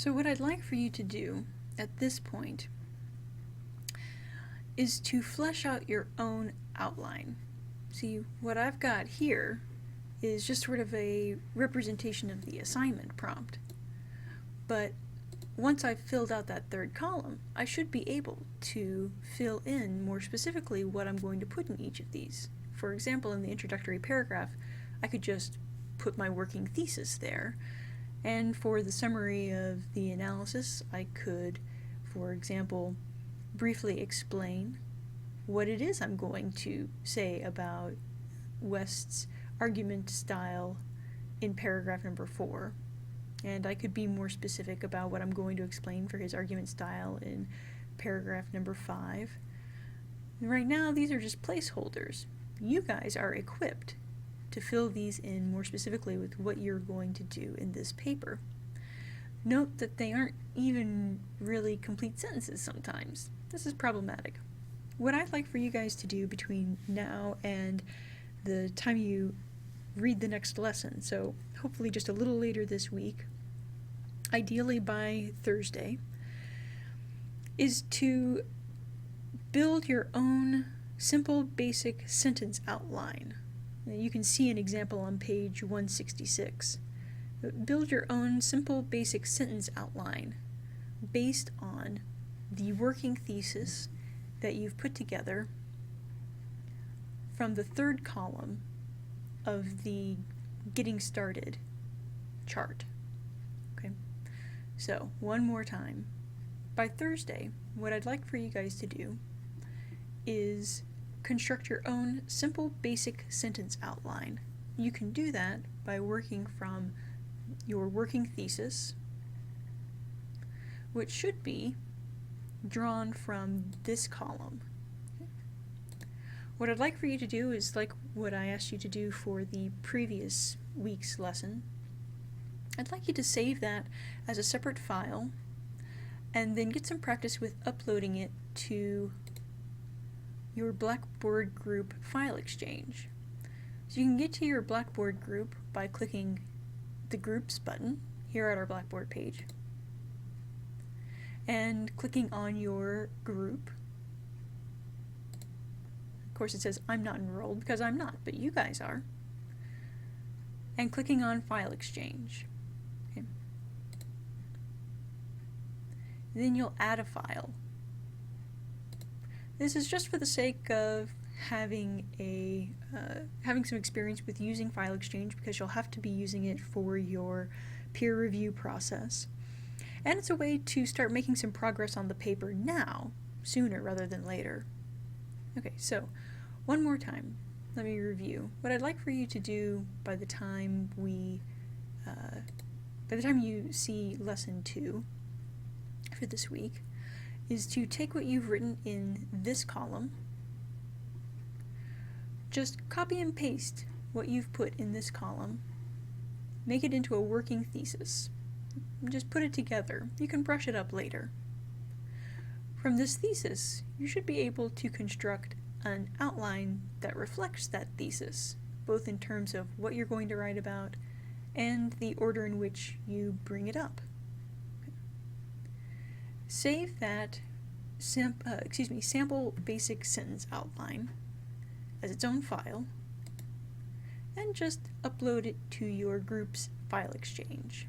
So what I'd like for you to do at this point is to flesh out your own outline. See, what I've got here is just sort of a representation of the assignment prompt. But once I've filled out that third column, I should be able to fill in more specifically what I'm going to put in each of these. For example, in the introductory paragraph, I could just put my working thesis there. And for the summary of the analysis, I could, for example, briefly explain what it is I'm going to say about West's argument style in paragraph number 4. And I could be more specific about what I'm going to explain for his argument style in paragraph number 5. And right now, these are just placeholders. You guys are equipped to fill these in more specifically with what you're going to do in this paper. Note that they aren't even really complete sentences sometimes. This is problematic. What I'd like for you guys to do between now and the time you read the next lesson, so hopefully just a little later this week, ideally by Thursday, is to build your own simple basic sentence outline. You can see an example on page 166. Build your own simple basic sentence outline based on the working thesis that you've put together from the third column of the Getting Started chart. Okay, so one more time. By Thursday, what I'd like for you guys to do is construct your own simple basic sentence outline. You can do that by working from your working thesis, which should be drawn from this column. What I'd like for you to do is like what I asked you to do for the previous week's lesson. I'd like you to save that as a separate file and then get some practice with uploading it to your Blackboard group file exchange. So you can get to your Blackboard group by clicking the Groups button here at our Blackboard page and clicking on your group. Of course it says I'm not enrolled because I'm not, but you guys are. And clicking on File Exchange. Okay. Then you'll add a file. This is just for the sake of having some experience with using File Exchange, because you'll have to be using it for your peer review process. And it's a way to start making some progress on the paper now, sooner rather than later. Okay, so one more time, let me review. What I'd like for you to do by the time you see lesson 2 for this week is to take what you've written in this column, just copy and paste what you've put in this column, make it into a working thesis. Just put it together. You can brush it up later. From this thesis, you should be able to construct an outline that reflects that thesis, both in terms of what you're going to write about and the order in which you bring it up. Save that sample basic sentence outline as its own file and just upload it to your group's file exchange.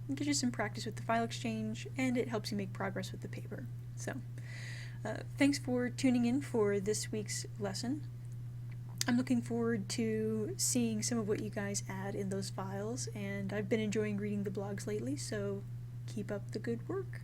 It gives you some practice with the file exchange and it helps you make progress with the paper. So, thanks for tuning in for this week's lesson. I'm looking forward to seeing some of what you guys add in those files, and I've been enjoying reading the blogs lately, so keep up the good work.